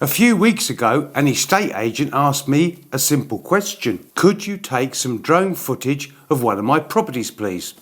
A few weeks ago, an estate agent asked me a simple question. Could you take some drone footage of one of my properties, please?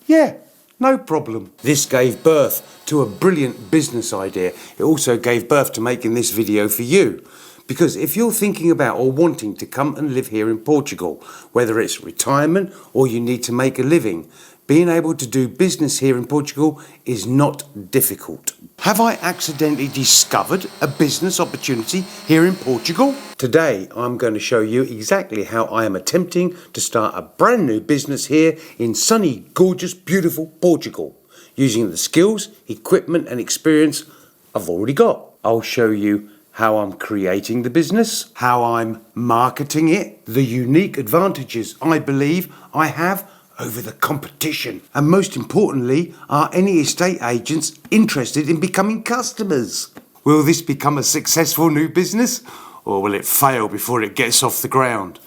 Yeah, no problem. This gave birth to a brilliant business idea. It also gave birth to making this video for you. Because if you're thinking about or wanting to come and live here in Portugal, whether it's retirement or you need to make a living, being able to do business here in Portugal is not difficult. Have I accidentally discovered a business opportunity here in Portugal? Today I'm going to show you exactly how I am attempting to start a brand new business here in sunny, gorgeous, beautiful Portugal, using the skills, equipment and experience I've already got. I'll show you how I'm creating the business, how I'm marketing it, the unique advantages I believe I have over the competition, and most importantly, are any estate agents interested in becoming customers? Will this become a successful new business, or will it fail before it gets off the ground?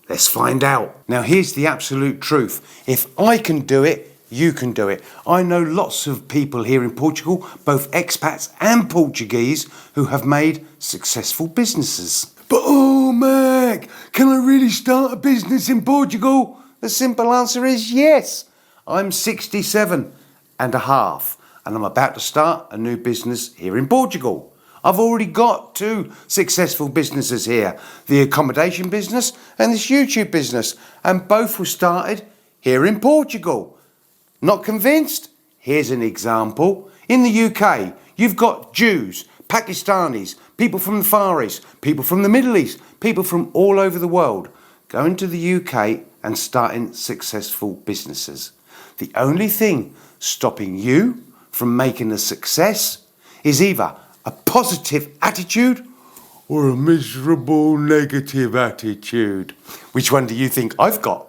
Let's find out. Now here's the absolute truth. If I can do it, you can do it. I know lots of people here in Portugal, both expats and Portuguese, who have made successful businesses. But oh Mac, can I really start a business in Portugal? The simple answer is yes. I'm 67 and a half and I'm about to start a new business here in Portugal. I've already got 2 successful businesses here, the accommodation business and this YouTube business, and both were started here in Portugal. Not convinced? Here's an example. In the UK, you've got Jews, Pakistanis, people from the Far East, people from the Middle East, people from all over the world going to the UK and starting successful businesses. The only thing stopping you from making a success is either a positive attitude or a miserable negative attitude. Which one do you think I've got?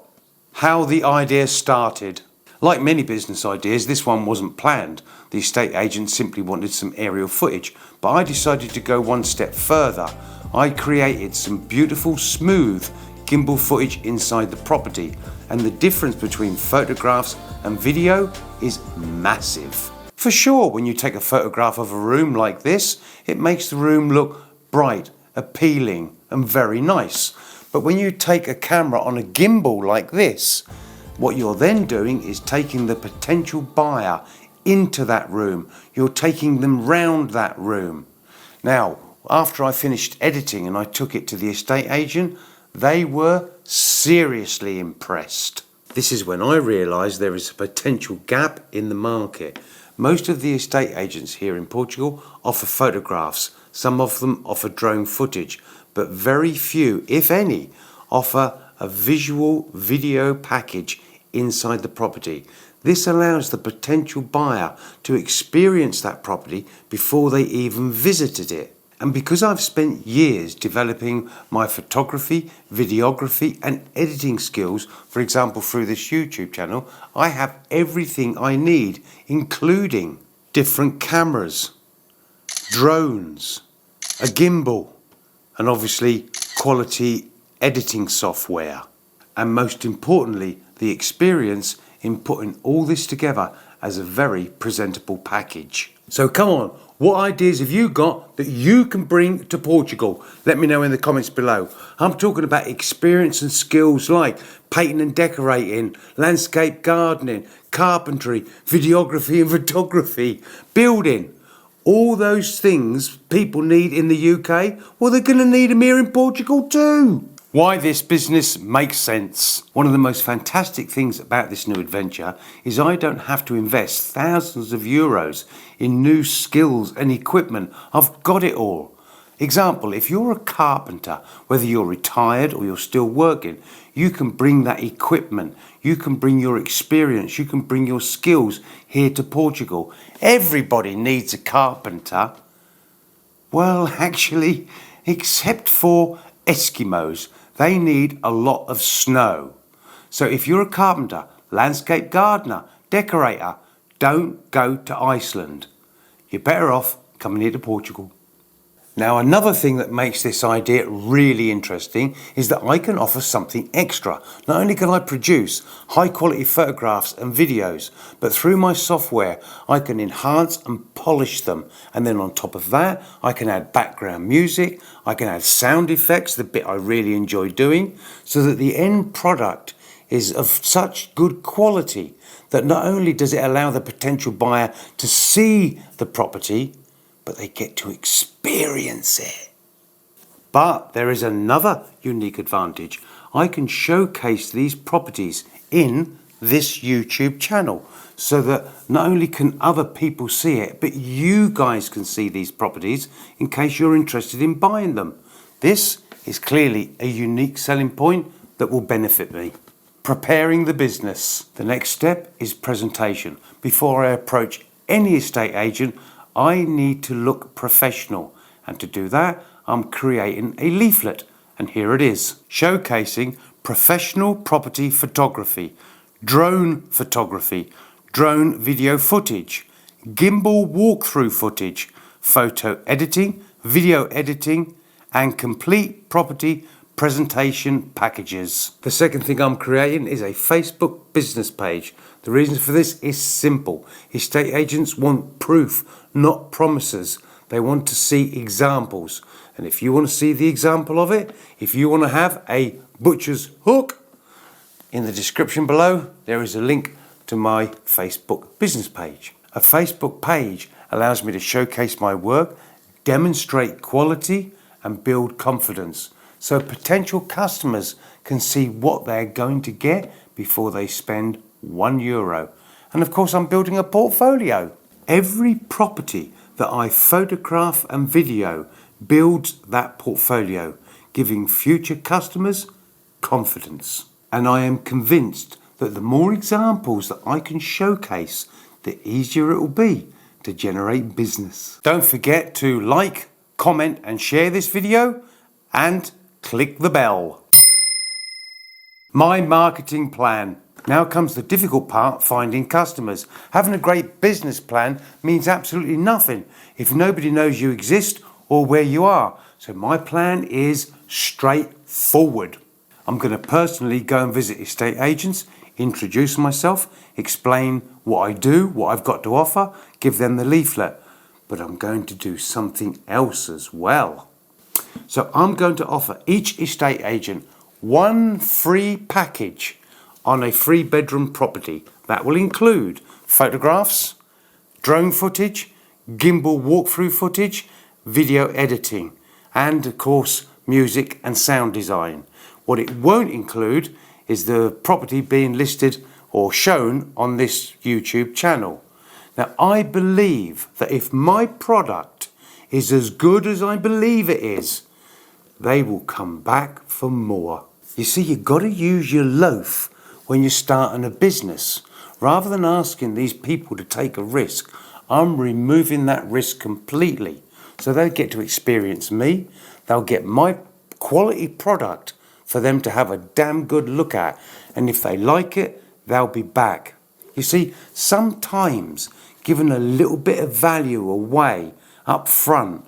How the idea started. Like many business ideas, this one wasn't planned. The estate agent simply wanted some aerial footage, but I decided to go one step further. I created some beautiful, smooth gimbal footage inside the property, and the difference between photographs and video is massive. For sure, when you take a photograph of a room like this, it makes the room look bright, appealing and very nice. But when you take a camera on a gimbal like this, what you're then doing is taking the potential buyer into that room. You're taking them round that room. Now, after I finished editing and I took it to the estate agent, they were seriously impressed. This is when I realised there is a potential gap in the market. Most of the estate agents here in Portugal offer photographs. Some of them offer drone footage, but very few, if any, offer a visual video package inside the property. This allows the potential buyer to experience that property before they even visited it. And because I've spent years developing my photography, videography and editing skills, for example through this YouTube channel, I have everything I need, including different cameras, drones, a gimbal, and obviously quality editing software. And most importantly, the experience in putting all this together as a very presentable package. So come on, what ideas have you got that you can bring to Portugal? Let me know in the comments below. I'm talking about experience and skills like painting and decorating, landscape gardening, carpentry, videography and photography, building. All those things people need in the UK, well, they're going to need them here in Portugal too. Why this business makes sense. One of the most fantastic things about this new adventure is I don't have to invest thousands of euros in new skills and equipment. I've got it all. Example, if you're a carpenter, whether you're retired or you're still working, you can bring that equipment, you can bring your experience, you can bring your skills here to Portugal. Everybody needs a carpenter. Well, actually, except for Eskimos. They need a lot of snow. So if you're a carpenter, landscape gardener, decorator, don't go to Iceland. You're better off coming here to Portugal. Now, another thing that makes this idea really interesting is that I can offer something extra. Not only can I produce high quality photographs and videos, but through my software, I can enhance and polish them. And then on top of that, I can add background music, I can add sound effects, the bit I really enjoy doing, so that the end product is of such good quality that not only does it allow the potential buyer to see the property, but they get to experience it. But there is another unique advantage. I can showcase these properties in this YouTube channel so that not only can other people see it, but you guys can see these properties in case you're interested in buying them. This is clearly a unique selling point that will benefit me. Preparing the business. The next step is presentation. Before I approach any estate agent, I need to look professional, and to do that I'm creating a leaflet, and here it is, showcasing professional property photography, drone video footage, gimbal walkthrough footage, photo editing, video editing, and complete property presentation packages. The second thing I'm creating is a Facebook business page. The reason for this is simple. Estate agents want proof, not promises. They want to see examples. And if you want to see the example of it, if you want to have a butcher's hook, in the description below, there is a link to my Facebook business page. A Facebook page allows me to showcase my work, demonstrate quality, and build confidence, so potential customers can see what they're going to get before they spend €1. And of course, I'm building a portfolio. Every property that I photograph and video builds that portfolio, giving future customers confidence. And I am convinced that the more examples that I can showcase, the easier it will be to generate business. Don't forget to like, comment and share this video, and click the bell. My marketing plan. Now comes the difficult part, finding customers. Having a great business plan means absolutely nothing if nobody knows you exist or where you are. So my plan is straightforward. I'm going to personally go and visit estate agents, introduce myself, explain what I do, what I've got to offer, give them the leaflet. But I'm going to do something else as well. So I'm going to offer each estate agent one free package on a 3-bedroom property. That will include photographs, drone footage, gimbal walkthrough footage, video editing, and of course music and sound design. What it won't include is the property being listed or shown on this YouTube channel. Now, I believe that if my product is as good as I believe it is, they will come back for more. You see, you've got to use your loaf when you're starting a business. Rather than asking these people to take a risk, I'm removing that risk completely. So they'll get to experience me, they'll get my quality product for them to have a damn good look at. And if they like it, they'll be back. You see, sometimes giving a little bit of value away up front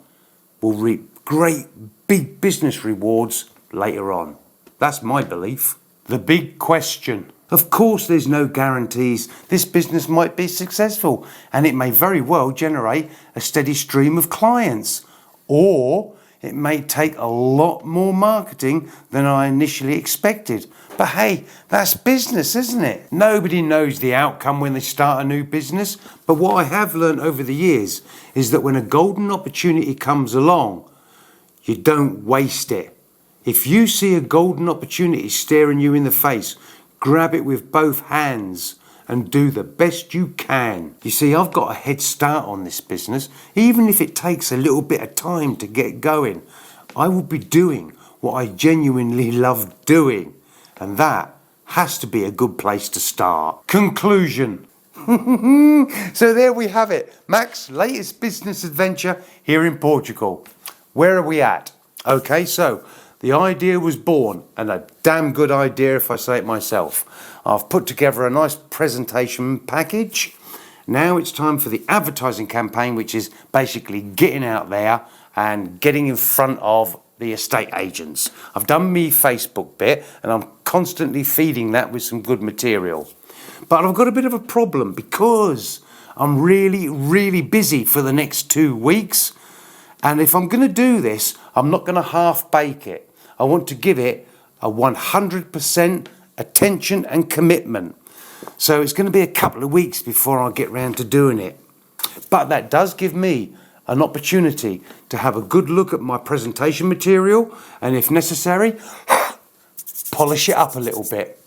will reap great big business rewards later on. That's my belief. The big question. Of course, there's no guarantees. This business might be successful and it may very well generate a steady stream of clients. Or it may take a lot more marketing than I initially expected. But hey, that's business, isn't it? Nobody knows the outcome when they start a new business. But what I have learned over the years is that when a golden opportunity comes along, you don't waste it. If you see a golden opportunity staring you in the face, grab it with both hands and do the best you can. You see, I've got a head start on this business. Even if it takes a little bit of time to get going, I will be doing what I genuinely love doing. And that has to be a good place to start. Conclusion. So there we have it. Mac's latest business adventure here in Portugal. Where are we at? Okay, so the idea was born, and a damn good idea if I say it myself. I've put together a nice presentation package. Now it's time for the advertising campaign, which is basically getting out there and getting in front of the estate agents. I've done me Facebook bit and I'm constantly feeding that with some good material. But I've got a bit of a problem because I'm really busy for the next 2 weeks. And if I'm going to do this, I'm not going to half bake it. I want to give it a 100% attention and commitment. So it's going to be a couple of weeks before I get round to doing it. But that does give me an opportunity to have a good look at my presentation material and, if necessary, polish it up a little bit.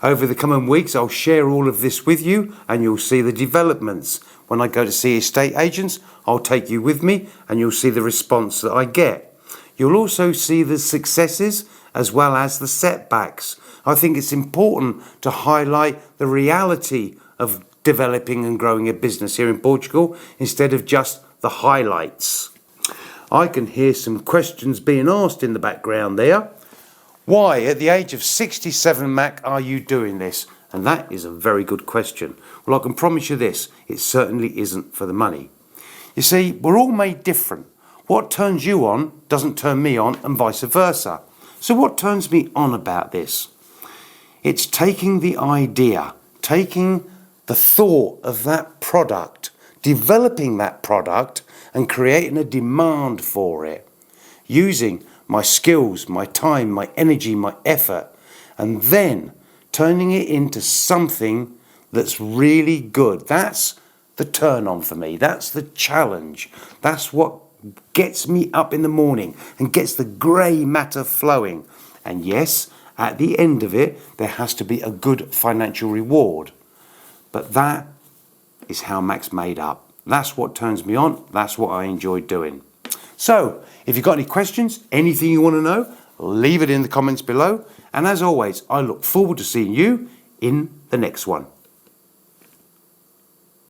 Over the coming weeks, I'll share all of this with you and you'll see the developments. When I go to see estate agents, I'll take you with me and you'll see the response that I get. You'll also see the successes as well as the setbacks. I think it's important to highlight the reality of developing and growing a business here in Portugal instead of just the highlights. I can hear some questions being asked in the background there. Why, at the age of 67, Mac, are you doing this? And that is a very good question. Well, I can promise you this, it certainly isn't for the money. You see, we're all made different. What turns you on doesn't turn me on, and vice versa. So what turns me on about this? It's taking the idea, taking the thought of that product, developing that product and creating a demand for it, using my skills, my time, my energy, my effort, and then turning it into something that's really good. That's the turn on for me. That's the challenge. That's what gets me up in the morning and gets the grey matter flowing. And yes, at the end of it, there has to be a good financial reward. But that is how Mac's made up. That's what turns me on. That's what I enjoy doing. So, if you've got any questions, anything you want to know, leave it in the comments below. And as always, I look forward to seeing you in the next one.